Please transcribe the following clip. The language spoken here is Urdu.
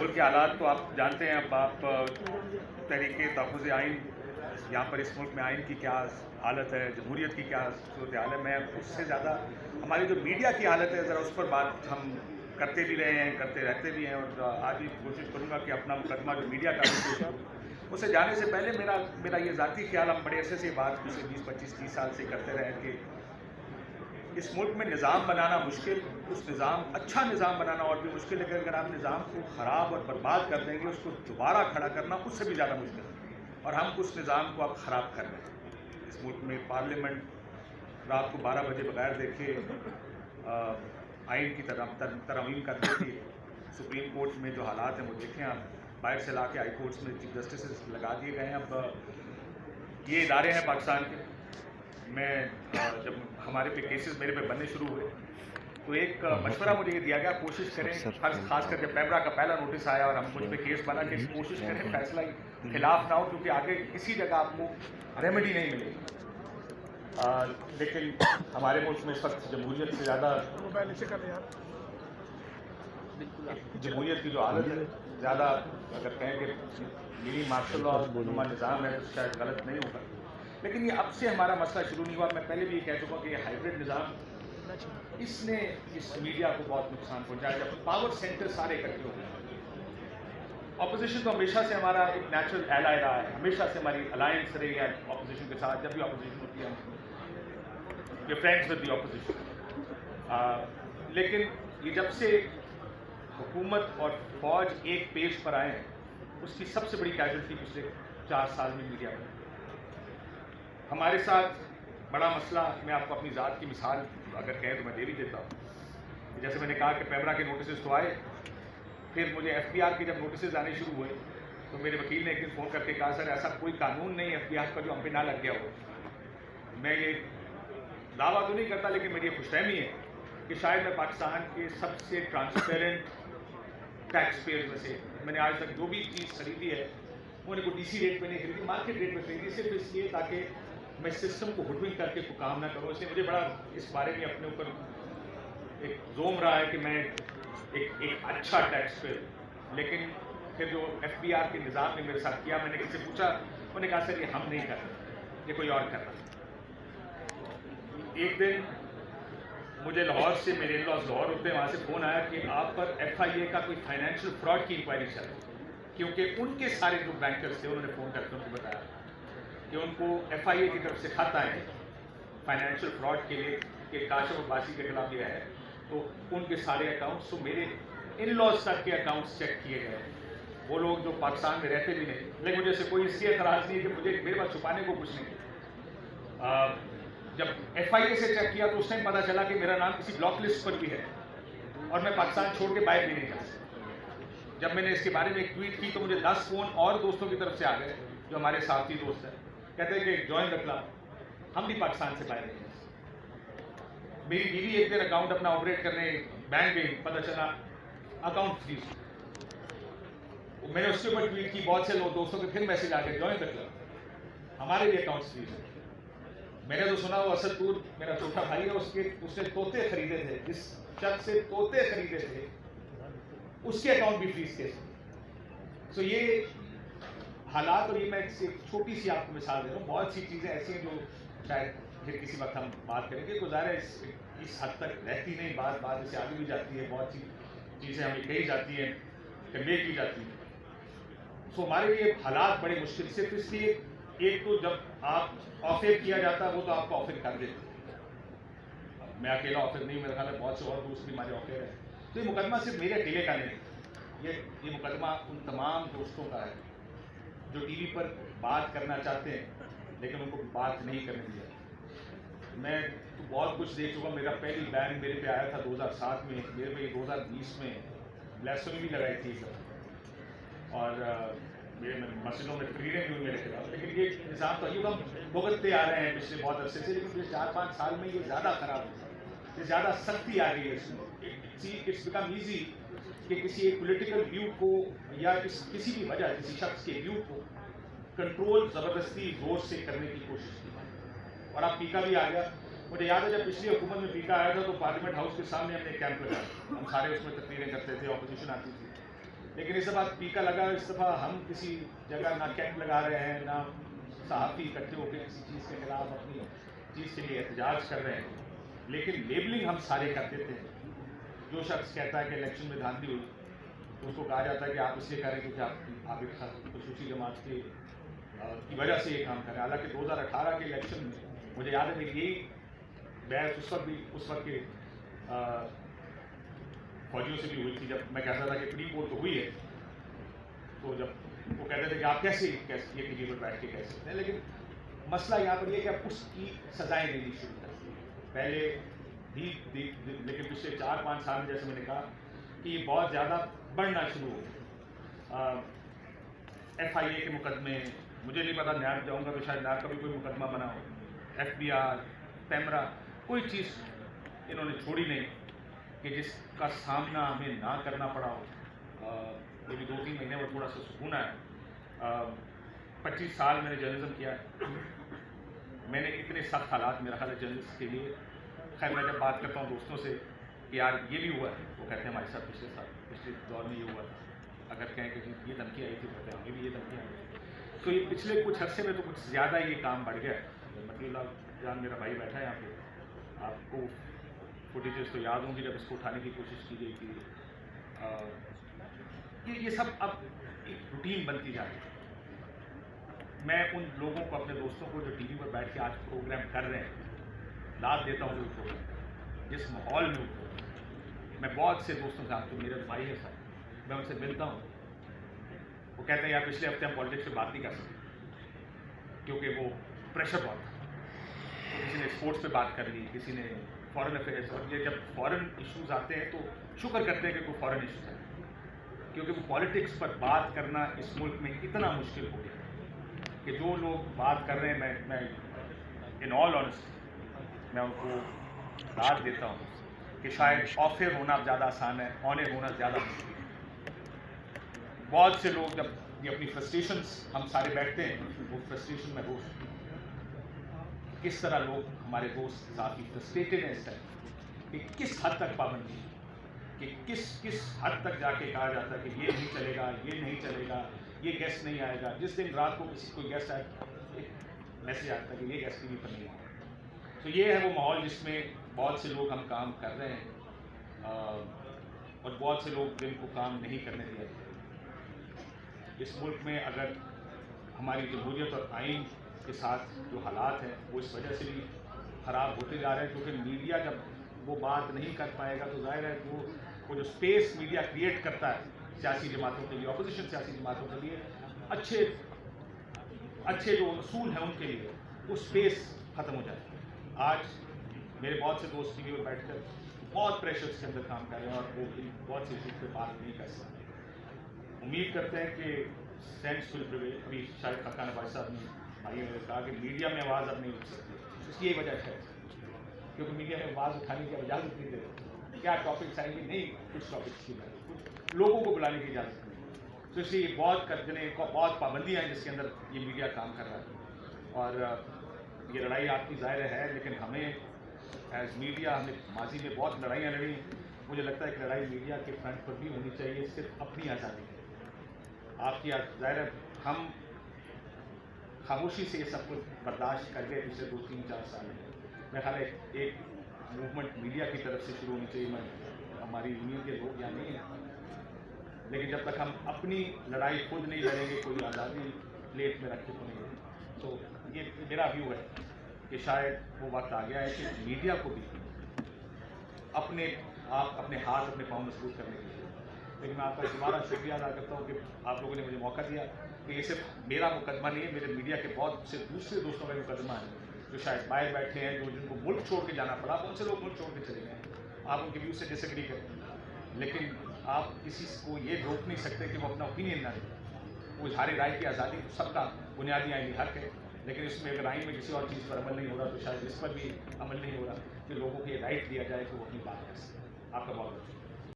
ملک کے حالات تو آپ جانتے ہیں. اب آپ تحریک تحفظ آئین یہاں پر اس ملک میں آئین کی کیا حالت ہے, جمہوریت کی کیا صورتحال ہے. میں اس سے زیادہ ہماری جو میڈیا کی حالت ہے ذرا اس پر بات ہم کرتے بھی رہے ہیں, کرتے رہتے بھی ہیں, اور آج بھی کوشش کروں گا کہ اپنا مقدمہ جو میڈیا کا بھی پیش کروں. اسے جانے سے پہلے میرا یہ ذاتی خیال, ہم بڑے عرصے سے بات پچھلے 20-25-30 سال سے کرتے رہے کہ اس ملک میں نظام بنانا مشکل, اچھا نظام بنانا اور بھی مشکل ہے. اگر آپ نظام کو خراب اور برباد کر دیں گے, اس کو دوبارہ کھڑا کرنا اس سے بھی زیادہ مشکل ہے. اور ہم اس نظام کو اب خراب کر رہے ہیں. اس ملک میں پارلیمنٹ رات کو 12 بجے بغیر دیکھے آئین کی ترمیم کر دیتی ہے. سپریم کورٹ میں جو حالات ہیں وہ دیکھیں آپ, باہر سے لا کے ہائی کورٹس میں چیف جسٹسز لگا دیے گئے ہیں. اب یہ ادارے ہیں پاکستان کے. میں جب ہمارے پہ کیسز میرے پہ بننے شروع ہوئے تو ایک مشورہ مجھے یہ دیا گیا, کوشش کریں, خاص کر کے پیبرا کا پہلا نوٹس آیا اور ہم مجھ پہ کیس بنا کہ کوشش کریں فیصلہ خلاف نہ ہو, کیونکہ آگے کسی جگہ آپ کو ریمیڈی نہیں ملے گی. لیکن ہمارے ملک میں اس وقت جمہوریت سے زیادہ جمہوریت کی جو حالت ہے, زیادہ اگر کہیں کہ میری مارشل لا نما نظام ہے تو شاید غلط نہیں ہوگا. لیکن یہ اب سے ہمارا مسئلہ شروع نہیں ہوا. میں پہلے بھی یہ کہہ چکا کہ یہ ہائیبرڈ نظام اس نے اس میڈیا کو بہت نقصان پہنچایا. جب پاور سینٹر سارے اکٹھے ہو گئے, اپوزیشن تو ہمیشہ سے ہمارا ایک نیچرل ایلائی رہا ہے, ہمیشہ سے ہماری الائنس رہی ہے اپوزیشن کے ساتھ. جب بھی اپوزیشن ہوتی ہے ہم یہ فرینڈس ود دی اپوزیشن. لیکن یہ جب سے حکومت اور فوج ایک پیج پر آئے ہیں, اس کی سب سے بڑی کیجولٹی پچھلے 4 سال میں میڈیا میں. ہمارے ساتھ بڑا مسئلہ, میں آپ کو اپنی ذات کی مثال اگر کہیں تو میں دے بھی دیتا ہوں. جیسے میں نے کہا کہ پیبرا کے نوٹسز تو آئے, پھر مجھے ایف بی آر کے جب نوٹسز آنے شروع ہوئے تو میرے وکیل نے ایک دن فون کر کے کہا, سر ایسا کوئی قانون نہیں ایف بی آر کا جو ہم پہ نہ لگ گیا ہو. میں یہ دعویٰ تو نہیں کرتا, لیکن میری یہ خوش فہمی ہے کہ شاید میں پاکستان کے سب سے ٹرانسپیرنٹ ٹیکس پیئر میں سے. میں نے آج تک جو بھی چیز خریدی ہے وہ نے کوئی ڈی سی ریٹ پہ نہیں خریدی, مارکیٹ ریٹ پہ خریدی, صرف اس لیے تاکہ میں سسٹم کو ہڈوئنگ کر کے کوئی کام نہ کروں. اس لیے مجھے بڑا اس بارے میں اپنے اوپر ایک زوم رہا ہے کہ میں ایک اچھا ٹیکس پہ. لیکن پھر جو ایف بی آر کے نظام نے میرے ساتھ کیا, میں نے کسی سے پوچھا, انہوں نے کہا سر یہ ہم نہیں کر رہے, یہ کوئی اور کر رہا. ایک دن مجھے لاہور سے, میرے ان لاس لاہور ہوتے ہیں, وہاں سے فون آیا کہ آپ پر ایف آئی اے کا کوئی فائنینشیل فراڈ کی انکوائری چل رہی ہے, کیونکہ ان کے سارے جو بینکرز تھے انہوں نے فون کر کے ان کو بتایا کہ ان کو ایف آئی اے کی طرف سے خط آئے ہیں فائنینشیل فراڈ کے لیے کہ کاشف عباسی کے خلاف یہ ہے. تو ان کے سارے اکاؤنٹس, تو میرے ان لاس تک کے اکاؤنٹس چیک کیے گئے. وہ لوگ جو پاکستان میں رہتے بھی نہیں, لیکن مجھے سے کوئی اس لیے اعتراض نہیں کہ مجھے میرے پاس چھپانے کو کچھ نہیں. جب ایف آئی اے سے چیک کیا تو اس ٹائم پتہ چلا کہ میرا نام کسی بلاک لسٹ پر بھی ہے اور میں پاکستان چھوڑ کے باہر بھی نہیں جا سکتا. جب میں نے اس کے بارے میں ایک ٹویٹ کی تو مجھے 10 فون اور دوستوں کی طرف سے آ گئے جو ہمارے ساتھی دوست ہیں, کہتے ہیں کہ جوائن دا کلب, ہم بھی پاکستان سے باہر نہیں جا سکتے. میری بیوی ایک دن اکاؤنٹ اپنا آپریٹ کرنے بینک گئی, پتہ چلا اکاؤنٹ فریز. میں نے اس کے اوپر ٹویٹ کی, بہت سے لوگ دوستوں کے پھر میسج آ گئے جوائن دا کلب, ہمارے بھی اکاؤنٹس فریز ہیں. میں نے تو سنا وہ اسد پور میرا چھوٹا بھائی ہے, اس نے طوطے خریدے تھے, جس شخص سے طوطے خریدے تھے اس کے اکاؤنٹ بھی فریز تھے. سو یہ حالات, اور یہ میں ایک چھوٹی سی آپ کو مثال دے رہا ہوں. بہت سی چیزیں ایسی ہیں جو شاید پھر کسی وقت ہم بات کریں گے. گزارا اس حد تک رہتی نہیں, بات اسے آگے بھی جاتی ہے, بہت سی چیزیں ہمیں کہی جاتی ہیں, کنوے کی جاتی ہیں. سو ہمارے لیے حالات بڑے مشکل, صرف اس لیے ایک تو جب آپ آفر کیا جاتا ہے وہ تو آپ کو آفر کر دیتے. میں اکیلا آفر نہیں, میرا خیال ہے بہت سے اور دوست بھی ہمارے آفر ہیں. تو یہ مقدمہ صرف میرے اکیلے کا نہیں, یہ مقدمہ ان تمام دوستوں کا ہے جو ٹی وی پر بات کرنا چاہتے ہیں لیکن ان کو بات نہیں کرنے دیا. میں تو بہت کچھ دیکھ چکا. میرا پہلی بین میرے پہ آیا تھا 2007 میں, میرے پہ 2020 میں بلیسفیمی بھی لگائی تھی اور میرے مسجدوں میں تقریریں بھی ہوئی میرے خلاف. لیکن یہ نظام تو یوں ہم بھگتتے آ رہے ہیں پچھلے بہت عرصے سے, لیکن پچھلے 4-5 سال میں یہ زیادہ خراب ہوا, یہ زیادہ سختی آ گئی ہے اس میں. اٹس بیکم ایزی کہ کسی ایک پولیٹیکل ویو کو یا کسی بھی وجہ کسی شخص کے ویو کو کنٹرول زبردستی زور سے کرنے کی کوشش کی. اور اب پیکا بھی آ گیا. مجھے یاد ہے جب پچھلی حکومت میں پیکا آیا تھا تو پارلیمنٹ ہاؤس کے سامنے ہم نے کیمپ لگایا, ہم سارے اس میں تقریریں کرتے تھے, اپوزیشن آتی تھی. لیکن اس دفعہ ٹیکا لگا، اس دفعہ ہم کسی جگہ نہ کیمپ لگا رہے ہیں، نہ صحافی اکٹھے ہو کے کسی چیز کے خلاف اپنی چیز کے لیے احتجاج کر رہے ہیں، لیکن لیبلنگ ہم سارے کر دیتے ہیں. جو شخص کہتا ہے کہ الیکشن میں دھاندلی ہوئی، اس کو کہا جاتا ہے کہ آپ اس لیے کریں کیونکہ آپ ایک خصوصی جماعت کی وجہ سے یہ کام کریں. حالانکہ 2018 کے الیکشن میں مجھے یاد ہے میری یہی بحث اس وقت کے فوجیوں سے بھی ہوئی تھی، جب میں کہتا تھا کہ پری پول تو ہوئی ہے، تو جب وہ کہتے تھے کہ آپ کیسے یہ ٹی وی پر بیٹھ کے کہہ سکتے ہیں. لیکن مسئلہ یہاں پر یہ کہ اب اس کی سزائیں دینی شروع کر دی. پہلے بھی لیکن پچھلے 4-5 سال میں جیسے میں نے کہا کہ یہ بہت زیادہ بڑھنا شروع ہو گیا. FIA کے مقدمے، مجھے نہیں پتا نیب جاؤں گا تو شاید نیب کا بھی کوئی مقدمہ بنا ہو، FBI، پیمرا، کوئی چیز انہوں نے چھوڑی نہیں کہ جس کا سامنا ہمیں نہ کرنا پڑا ہو. یہ بھی 2-3 مہینے میں تھوڑا سا سکون ہے. 25 سال میں نے جرنلزم کیا ہے، میں نے اتنے سخت حالات میرا خیال ہے جرنلسٹ کے لیے. خیر میں جب بات کرتا ہوں دوستوں سے کہ یار یہ بھی ہوا ہے، وہ کہتے ہیں ہمارے ساتھ پچھلے دور میں یہ ہوا تھا. اگر کہیں کہ یہ دھمکی آئی تھی کہتے ہیں ہمیں بھی یہ دھمکی آئی تھی. تو یہ پچھلے کچھ عرصے میں تو کچھ زیادہ یہ کام بڑھ گیا. مطلب اللہ جان میرا بھائی بیٹھا ہے یہاں پہ، آپ کو فوٹیجز تو یاد ہوں گی جب اس کو اٹھانے کی کوشش کی گئی تھی. یہ سب اب ایک روٹین بنتی جا رہی ہے. میں ان لوگوں کو، اپنے دوستوں کو جو ٹی وی پر بیٹھ کے آج پروگرام کر رہے ہیں، داد دیتا ہوں وہ پروگرام جس ماحول میں ہوتا ہے. میں بہت سے دوستوں سے، آپ تو میرے بھائی ہیں سر، میں ان سے ملتا ہوں، وہ کہتے ہیں یار پچھلے ہفتے ہم پالیٹکس پہ بات نہیں کر سکتے کیونکہ وہ پریشر بہت تھا. تو کسی نے اسپورٹس پہ بات کر لی، کسی نے فارن افیئرس. اور یہ جب فارن ایشوز آتے ہیں تو شکر کرتے ہیں کہ کوئی فارن ایشوز ہیں، کیونکہ وہ پالیٹکس پر بات کرنا اس ملک میں اتنا مشکل ہو گیا کہ جو لوگ بات کر رہے ہیں، میں ان آل آنیسٹی میں ان کو داد دیتا ہوں کہ شاید آف ایئر ہونا زیادہ آسان ہے، آن ایئر ہونا زیادہ مشکل ہے. بہت سے لوگ جب یہ اپنی فرسٹریشنس ہم سارے بیٹھتے ہیں، وہ فرسٹریشن میں ہو کس طرح لوگ ہمارے دوست کافی فرسٹریٹڈ ہیں اس ٹائم کہ کس حد تک پابندی، کہ کس حد تک جا کے کہا جاتا ہے کہ یہ نہیں چلے گا، یہ نہیں چلے گا، یہ گیسٹ نہیں آئے گا. جس دن رات کو کوئی گیسٹ آئے میسج آتا ہے کہ یہ گیسٹ ٹی وی پر نہیں آئے. تو یہ ہے وہ ماحول جس میں بہت سے لوگ ہم کام کر رہے ہیں اور بہت سے لوگ جن کو کام نہیں کرنے دیا جاتا. اس ملک میں اگر ہماری جمہوریت اور آئین کے ساتھ جو حالات ہیں وہ اس وجہ سے بھی خراب ہوتے جا رہے ہیں کیونکہ میڈیا جب وہ بات نہیں کر پائے گا تو ظاہر ہے وہ جو اسپیس میڈیا کریٹ کرتا ہے سیاسی جماعتوں کے لیے، اپوزیشن سیاسی جماعتوں کے لیے، اچھے جو اصول ہیں ان کے لیے، وہ اسپیس ختم ہو جائے. آج میرے بہت سے دوست ٹی وی پر بیٹھ کر بہت پریشرس کے اندر کام کر رہے ہیں اور وہ بہت سی ایشوز پہ بات نہیں کر سکتے. امید کرتے ہیں کہ سینس ول پریویل. ابھی شاید خاقان بھائی صاحب نے بھائی نے کہا کہ میڈیا میں آواز اب نہیں اٹھ سکتی. اس کی یہی وجہ ہے کیونکہ میڈیا میں آواز اٹھانے کی اجازت نہیں دیتے. کیا ٹاپکس آئیں گے؟ نہیں، کچھ ٹاپکس کی کچھ لوگوں کو بلانے کی اجازت نہیں. تو اس لیے بہت بہت پابندیاں ہیں جس کے اندر یہ میڈیا کام کر رہا ہے. اور یہ لڑائی آپ کی ظاہر ہے، لیکن ہمیں ایز میڈیا، ہم نے ماضی میں بہت لڑائیاں لڑی. مجھے لگتا ہے کہ لڑائی میڈیا کے فرنٹ پر بھی ہونی چاہیے، صرف اپنی آزادی. آپ کی ظاہر ہے ہم خاموشی سے یہ سب کچھ برداشت کر گئے پچھلے 2-3-4 سال میں. میرا خیال ہے ایک موومنٹ میڈیا کی طرف سے شروع ہونی چاہیے. ہماری یونین کے لوگ یہاں نہیں ہیں، لیکن جب تک ہم اپنی لڑائی خود نہیں لڑیں گے، کوئی آزادی پلیٹ میں رکھ کے تو نہیں ہے. تو یہ میرا ویو ہے کہ شاید وہ وقت آ گیا ہے کہ میڈیا کو بھی اپنے ہاتھ اپنے پاؤں مضبوط کرنے کے لیے. لیکن میں آپ کا دوبارہ شکریہ ادا کرتا ہوں کہ آپ لوگوں نے مجھے موقع دیا کہ یہ صرف میرا مقدمہ نہیں ہے، میرے میڈیا کے بہت سے دوسرے دوستوں کا مقدمہ ہے جو شاید باہر بیٹھے ہیں، جن کو ملک چھوڑ کے جانا پڑا. بہت سے لوگ ملک چھوڑ کے چلے گئے ہیں، آپ ان کے ویو سے ڈس ایگری کریں، لیکن آپ کسی کو یہ روک نہیں سکتے کہ وہ اپنا اوپینین نہ دیں. وہ اظہار رائے کی آزادی سب کا بنیادی آئینی حق ہے، لیکن اس میں اگر آئین میں کسی اور چیز پر عمل نہیں ہو رہا تو شاید اس پر بھی عمل نہیں ہو رہا کہ لوگوں کو یہ رائٹ دیا جائے کہ وہ اپنی بات کر سکیں. آپ کا بہت بہت